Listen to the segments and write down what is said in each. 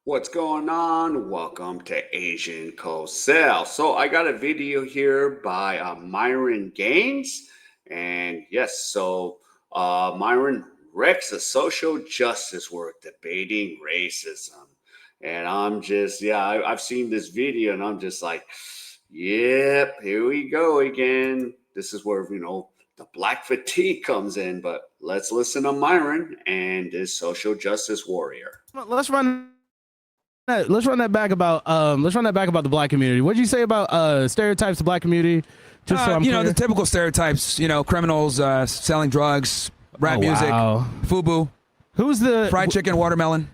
What's going on? Welcome to Asian Cosell. So I got a video here by Myron Gaines, and yes, Myron wrecks a social justice work debating racism, and I've seen this video, and I'm just like, yep, here we go again. This is where the black fatigue comes in, but let's listen to Myron and this social justice warrior. Let's run let's run that back about the black community. What did you say about stereotypes of black community? Just so I'm clear. The typical stereotypes. Criminals selling drugs, rap music, FUBU. Who's the fried chicken, watermelon?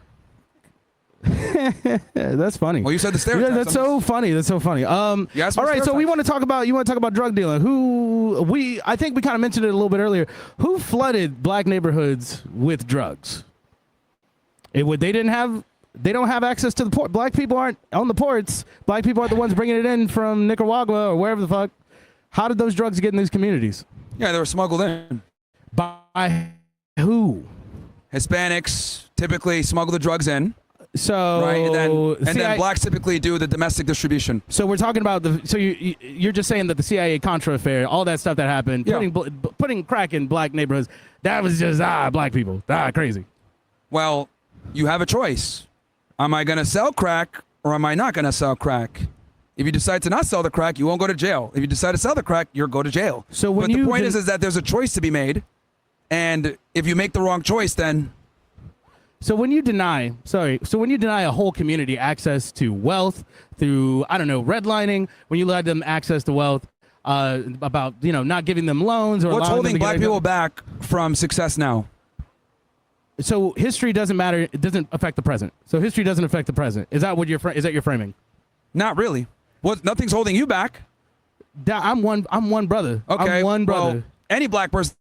That's funny. Well, you said the stereotypes. Yeah, that's so funny. That's so funny. All right, so we want to talk about drug dealing. I think we kind of mentioned it a little bit earlier. Who flooded black neighborhoods with drugs? They don't have access to the port. Black people aren't on the ports. Black people are the ones bringing it in from Nicaragua or wherever the fuck. How did those drugs get in these communities? Yeah, they were smuggled in. By who? Hispanics typically smuggle the drugs in. So right, and then blacks typically do the domestic distribution. So we're talking about you're just saying that the CIA Contra affair, all that stuff that happened, putting crack in black neighborhoods, that was just black people, crazy. Well, you have a choice. Am I going to sell crack or am I not going to sell crack? If you decide to not sell the crack, you won't go to jail. If you decide to sell the crack, you'll go to jail. So but the point is that there's a choice to be made, and if you make the wrong choice, then. So when you deny a whole community access to wealth through, redlining, when you let them access to wealth, about not giving them loans or what's holding black people back from success now? So history doesn't matter. It doesn't affect the present. So history doesn't affect the present. Is that what is that your framing? Not really. Nothing's holding you back. I'm one brother. Okay. I'm one brother. Well, any black person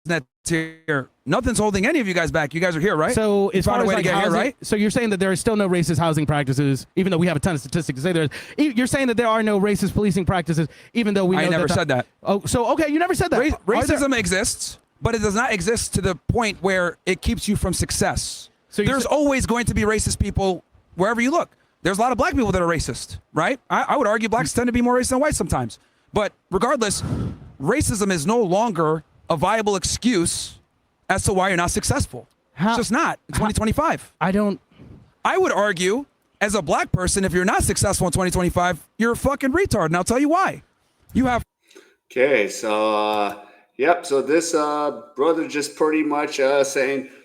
that's here, nothing's holding any of you guys back. You guys are here, right? So it's far a way to get here, right? So you're saying that there is still no racist housing practices, even though we have a ton of statistics to say there is. You're saying that there are no racist policing practices, even though we know I never said that. Oh, so okay, you never said that. Racism exists, but it does not exist to the point where it keeps you from success. So there's always going to be racist people wherever you look. There's a lot of black people that are racist, right? I would argue blacks tend to be more racist than whites sometimes. But regardless, racism is no longer a viable excuse as to why you're not successful. It's just not. In 2025. I would argue, as a black person, if you're not successful in 2025, you're a fucking retard. And I'll tell you why. You have. Okay, so, yep. So this brother just pretty much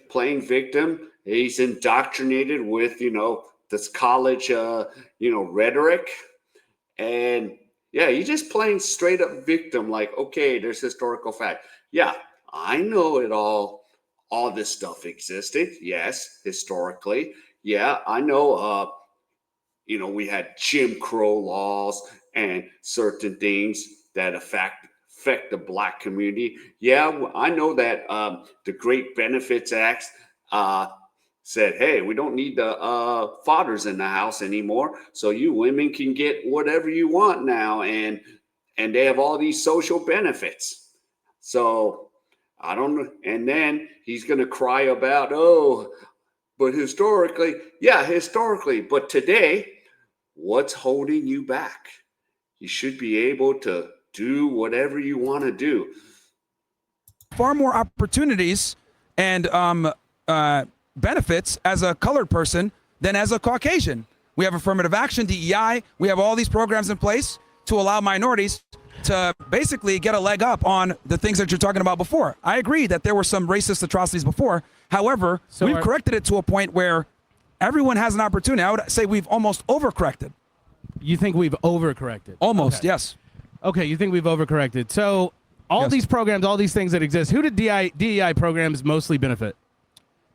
playing victim. He's indoctrinated with, this college, rhetoric. And yeah, he's just playing straight up victim. Like, okay, there's historical fact. Yeah, I know it all this stuff existed. Yes, historically. Yeah, I know, we had Jim Crow laws and certain things that affect the black community. Yeah, I know that the Great Benefits Act said, hey, we don't need the fathers in the house anymore. So you women can get whatever you want now. And they have all these social benefits. So I don't know. And then he's going to cry about, but historically, yeah, historically. But today, what's holding you back? You should be able to do whatever you want to do. Far more opportunities and benefits as a colored person than as a Caucasian. We have affirmative action, DEI. We have all these programs in place to allow minorities to basically get a leg up on the things that you're talking about before. I agree that there were some racist atrocities before. However, we've corrected it to a point where everyone has an opportunity. I would say we've almost overcorrected. You think we've overcorrected? Almost, okay. Yes. Okay, you think we've overcorrected. So all these programs, all these things that exist, who did DEI programs mostly benefit?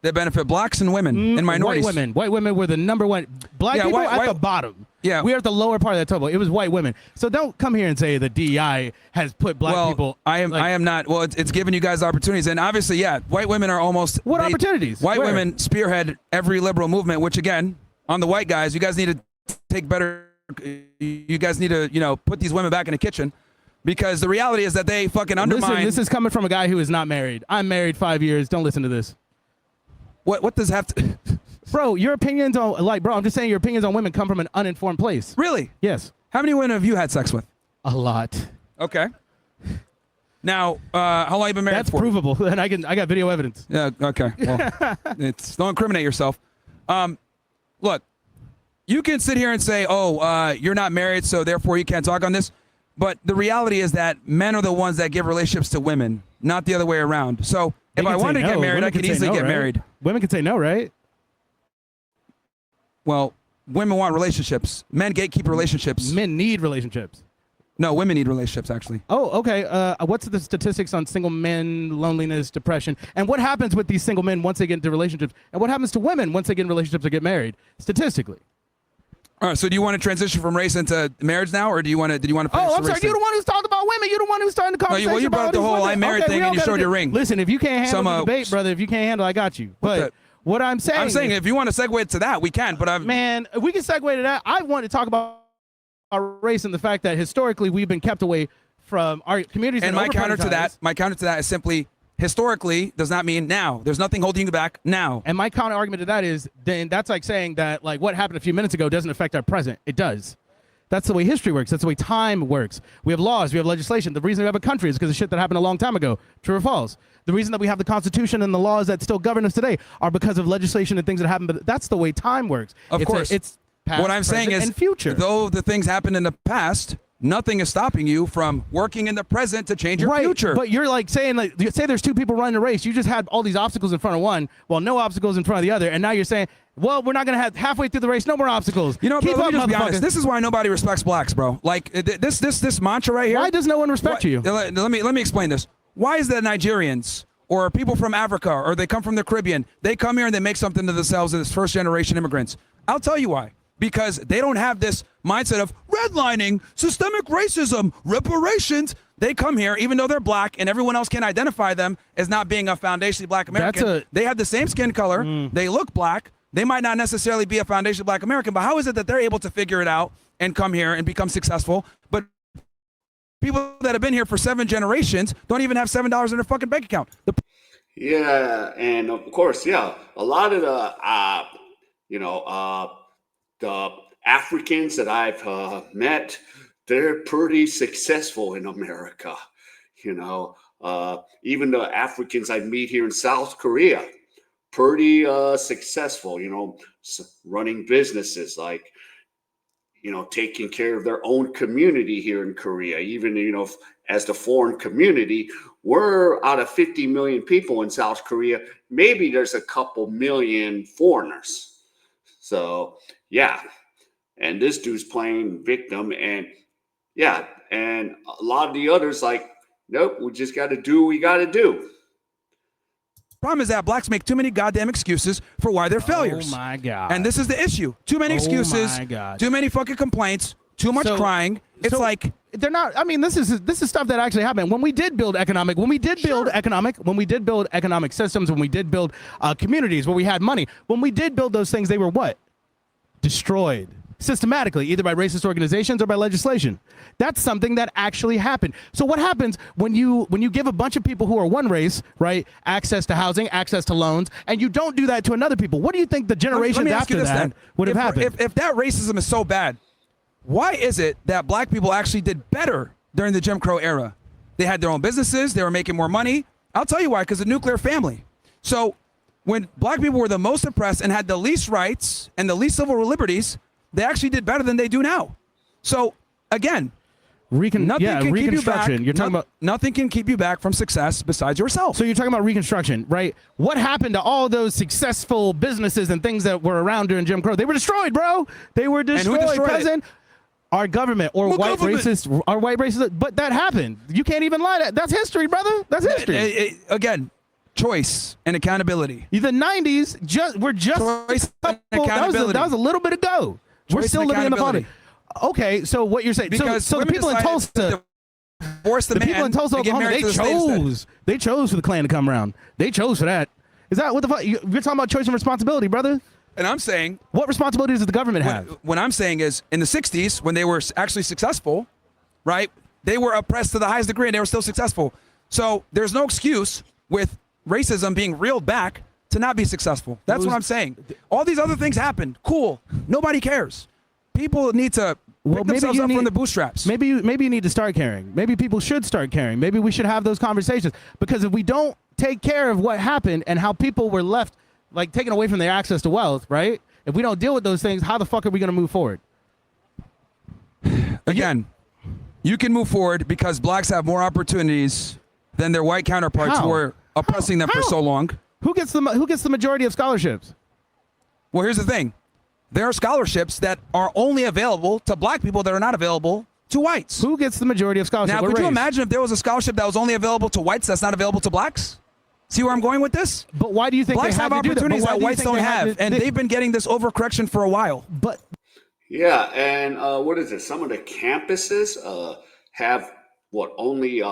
They benefit blacks and women and minorities. White women were the number one. Black people at the bottom. Yeah, we are at the lower part of that table. It was white women. So don't come here and say that DEI has put black people. I am not. Well, it's giving you guys opportunities, and obviously, yeah, white women are almost. What opportunities? White women spearhead every liberal movement. Which again, on the white guys, you guys need to take better. You guys need to put these women back in the kitchen. Because the reality is that they fucking undermine. Listen, this is coming from a guy who is not married. I'm married 5 years. Don't listen to this. What does have to? Bro, your opinions on, I'm just saying your opinions on women come from an uninformed place. Really? Yes. How many women have you had sex with? A lot. Okay. Now, how long you been married That's for? provable, and I got video evidence. Yeah, okay. Well, don't incriminate yourself. Look, you can sit here and say, you're not married, so therefore you can't talk on this. But the reality is that men are the ones that give relationships to women, not the other way around. So if I wanted to get married, I could easily get married. Women can say no, right? Well, women want relationships. Men gatekeep relationships. Men need relationships. No, women need relationships, actually. Oh, okay. What's the statistics on single men, loneliness, depression? And what happens with these single men once they get into relationships? And what happens to women once they get in relationships or get married, statistically? All right, so do you want to transition from race into marriage now, or did you want to finish Oh, I'm the sorry. race You're thing? the one who's talked about women. You're the one who's starting the conversation. Well, you brought up the whole I'm married thing, and you showed your ring. Listen, if you can't handle the debate, brother, if you can't handle, I got you. But what I'm saying if you want to segue to that, we can. But man, we can segue to that. I want to talk about our race and the fact that historically we've been kept away from our communities. And my counter to that is simply historically does not mean now. There's nothing holding you back now. And my counter argument to that is then that's like saying that like what happened a few minutes ago doesn't affect our present. It does. That's the way history works. That's the way time works. We have laws. We have legislation. The reason we have a country is because of shit that happened a long time ago. True or false? The reason that we have the Constitution and the laws that still govern us today are because of legislation and things that happened. But that's the way time works. Of course. It's past, what I'm saying is, and future. Though the things happened in the past, nothing is stopping you from working in the present to change your future. But you're like saying, like, say there's two people running a race. You just had all these obstacles in front of one, while no obstacles in front of the other. And now you're saying, well, we're not going to have halfway through the race, no more obstacles. You know, Keep bro, up, let me just be honest. motherfucker. This is why nobody respects blacks, bro. Like this mantra right here. Why does no one respect you? Let me explain this. Why is that Nigerians or people from Africa or they come from the Caribbean, they come here and they make something to themselves as first generation immigrants? I'll tell you why. Because they don't have this mindset of redlining, systemic racism, reparations. They come here, even though they're black, and everyone else can identify them as not being a foundationally black American. They have the same skin color. They look black. They might not necessarily be a foundationally black American, but how is it that they're able to figure it out and come here and become successful? But people that have been here for 7 generations don't even have $7 in their fucking bank account. Yeah, and of course, yeah, a lot of the Africans that I've met, they're pretty successful in America. Even the Africans I meet here in South Korea, pretty successful, running businesses, like, taking care of their own community here in Korea. Even, as the foreign community, we're out of 50 million people in South Korea. Maybe there's a couple million foreigners. So, yeah. And this dude's playing victim. And, yeah. And a lot of the others, like, nope, we just got to do what we got to do. Problem is that blacks make too many goddamn excuses for why they're failures. Oh, my God. And this is the issue. Too many excuses. Oh, my God. Too many fucking complaints. Too much crying. It's like... They're not. I mean, this is stuff that actually happened when we did build economic systems, when we did build communities where we had money. When we did build those things, they were what? Destroyed systematically, either by racist organizations or by legislation. That's something that actually happened. So what happens when you give a bunch of people who are one race, right, access to housing, access to loans, and you don't do that to another people? What do you think the generations after that would have happened? If that racism is so bad, why is it that black people actually did better during the Jim Crow era? They had their own businesses. They were making more money. I'll tell you why, because the nuclear family. So when black people were the most oppressed and had the least rights and the least civil liberties, they actually did better than they do now. So again, Reconstruction. You're talking about nothing can keep you back from success besides yourself. So you're talking about Reconstruction, right? What happened to all those successful businesses and things that were around during Jim Crow? They were destroyed, bro. They were destroyed, and who destroyed cousin. Our government or white racists, but that happened. You can't even lie to that. That's history, brother. That's history. Again, choice and accountability. The 90s choice and accountability. That was a little bit ago. We're still living in the party. Okay, so what you're saying? Because so the people in Tulsa, people in Tulsa, Oklahoma, they chose for the Klan to come around. They chose for that. Is that what the fuck? You're talking about choice and responsibility, brother. And I'm saying, what responsibilities does the government have? What I'm saying is, in the 60s, when they were actually successful, right, they were oppressed to the highest degree and they were still successful. So there's no excuse with racism being reeled back to not be successful. That's what I'm saying. All these other things happen. Cool. Nobody cares. People need to pick themselves up from the bootstraps. Maybe you need to start caring. Maybe people should start caring. Maybe we should have those conversations, because if we don't take care of what happened and how people were left, like, taken away from their access to wealth, right? If we don't deal with those things, how the fuck are we going to move forward? Again, you can move forward because blacks have more opportunities than their white counterparts who are oppressing them for so long. Who gets the majority of scholarships? Well, here's the thing. There are scholarships that are only available to black people that are not available to whites. Who gets the majority of scholarships? Now, could you imagine if there was a scholarship that was only available to whites that's not available to blacks? See where I'm going with this? But why do you think blacks have opportunities that whites don't have, and they've been getting this overcorrection for a while? But yeah, and what is it? Some of the campuses have only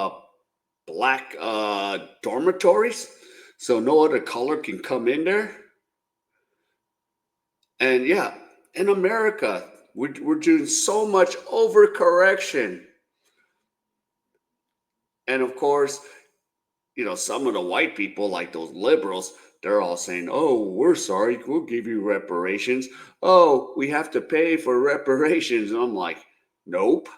black dormitories, so no other color can come in there. And yeah, in America, we're doing so much overcorrection. And of course, some of the white people, like those liberals, they're all saying, oh, we're sorry, we'll give you reparations. Oh, we have to pay for reparations. And I'm like, nope.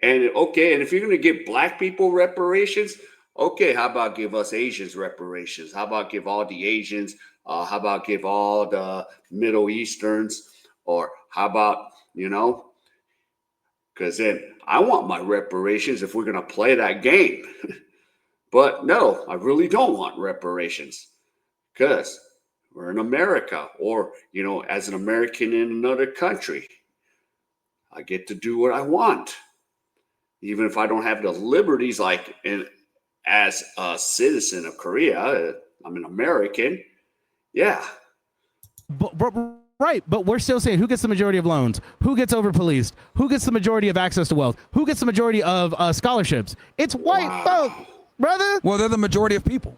And okay, and if you're going to give black people reparations, okay, how about give us Asians reparations? How about give all the Asians? How about give all the Middle Easterns? Or how about, because then I want my reparations if we're going to play that game. But no, I really don't want reparations because we're in America, or, as an American in another country, I get to do what I want. Even if I don't have the liberties, like as a citizen of Korea, I'm an American. Yeah. Right, but we're still saying, who gets the majority of loans? Who gets over-policed? Who gets the majority of access to wealth? Who gets the majority of scholarships? It's white folk, brother. Well, they're the majority of people.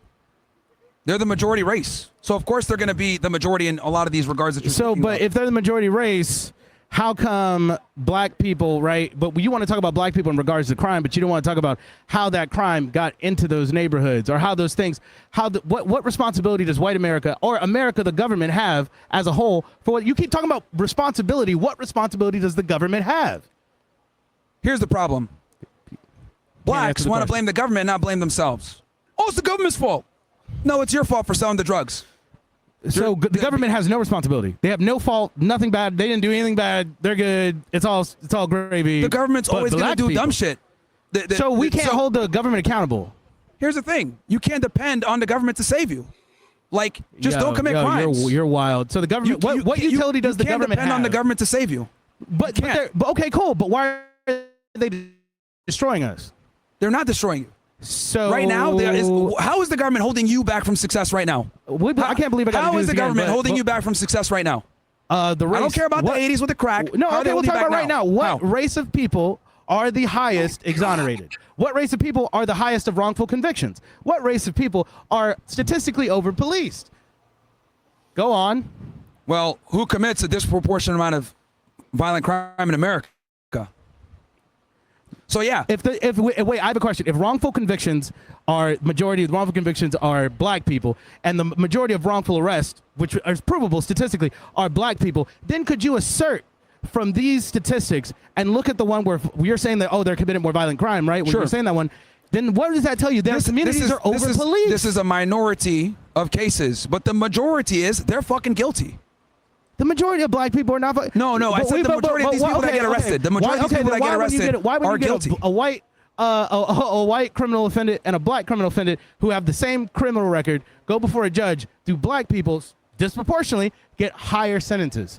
They're the majority race. So, of course, they're going to be the majority in a lot of these regards that you're speaking about. If they're the majority race, how come black people, right? But you want to talk about black people in regards to crime, but you don't want to talk about how that crime got into those neighborhoods, or how those things, what responsibility does white America, or America, the government, have as a whole for what you keep talking about responsibility? What responsibility does the government have? Here's the problem. Blacks want to blame the government, not blame themselves. Oh, it's the government's fault. No, it's your fault for selling the drugs. So the government has no responsibility. They have no fault, nothing bad. They didn't do anything bad. They're good. It's all gravy. The government's always going to do dumb shit. So we can't hold the government accountable. Here's the thing. You can't depend on the government to save you. Like, just don't commit crimes. You're wild. So the government, what utility does the government have? You can't depend on the government to save you. But okay, cool. But why are they destroying us? They're not destroying you. So right now, how is the government holding you back from success right now? I can't believe I got to do this. How is the government holding you back from success right now? I don't care about the 80s with the crack. No, okay, we'll talk about right now. What race of people are the highest exonerated? What race of people are the highest of wrongful convictions? What race of people are statistically over-policed? Go on. Well, who commits a disproportionate amount of violent crime in America? So yeah, wait, I have a question. If wrongful convictions majority of wrongful convictions are black people, and the majority of wrongful arrests, which is provable statistically, are black people, then could you assert from these statistics and look at the one where you're saying that they're committing more violent crime, right? When you're saying that one, then what does that tell you? Their communities are over policed. This is a minority of cases, but the majority is they're fucking guilty. The majority of black people are not. No. I said the majority of these people that get arrested. The majority of these people that get arrested are guilty. A white criminal offended and a black criminal offended who have the same criminal record go before a judge. Do black people disproportionately get higher sentences?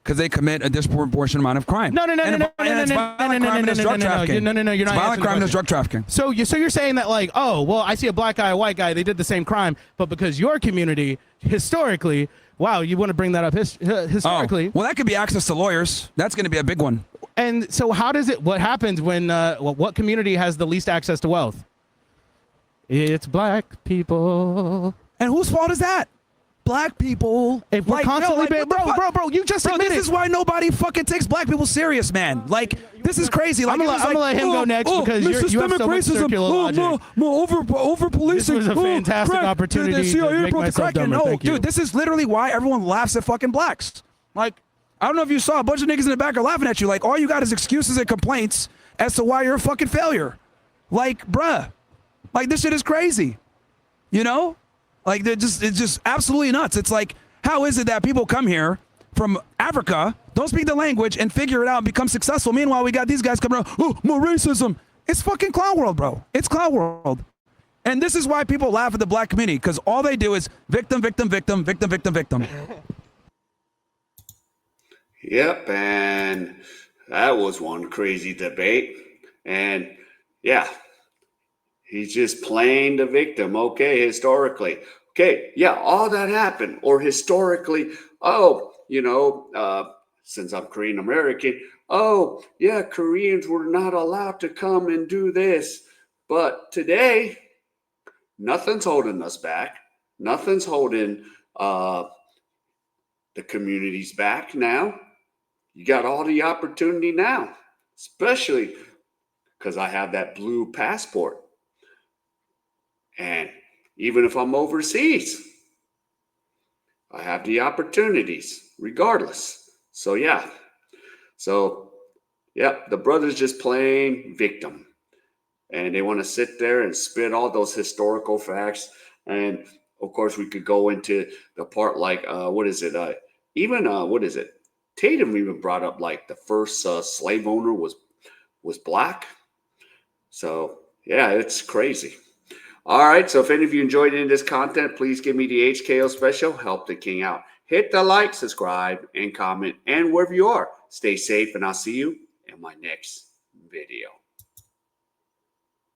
Because they commit a disproportionate amount of crime. No. Violent crime is drug trafficking. You're not. Violent crime is drug trafficking. So you're saying that, like, I see a black guy, a white guy, they did the same crime, but because your community historically. Wow, you want to bring that up historically? Well, that could be access to lawyers. That's going to be a big one. And so, what happens when what community has the least access to wealth? It's black people. And whose fault is that? black people. If we're constantly, bro, you just admitted. This is why nobody fucking takes black people serious, man. Like, this is crazy. Like, I'm gonna let him go next because you have so much circular logic. Over policing. This was a fantastic opportunity to make myself dumber. Thank you. Dude, this is literally why everyone laughs at fucking blacks. Like, I don't know if you saw a bunch of niggas in the back are laughing at you. Like, all you got is excuses and complaints as to why you're a fucking failure. Like, bruh, like, this shit is crazy. You know? Like, it's just absolutely nuts. It's like, how is it that people come here from Africa, don't speak the language, and figure it out and become successful? Meanwhile, we got these guys coming around, oh, more racism. It's fucking clown world, bro. It's clown world. And this is why people laugh at the black community, because all they do is victim, victim, victim, victim, victim, victim. Yep, and that was one crazy debate. And yeah, he's just playing the victim. Okay, historically. Okay, yeah, all that happened. Or historically, since I'm Korean American, oh, yeah, Koreans were not allowed to come and do this. But today, nothing's holding us back. Nothing's holding the communities back now. You got all the opportunity now, especially because I have that blue passport. And even if I'm overseas, I have the opportunities regardless. So, yeah. The brother's just playing victim. And they want to sit there and spit all those historical facts. And, of course, we could go into the part like, Tatum even brought up like the first slave owner was black. So, yeah, it's crazy. All right, so if any of you enjoyed any of this content, please give me the HKO special, help the king out. Hit the like, subscribe, and comment, and wherever you are, stay safe, and I'll see you in my next video.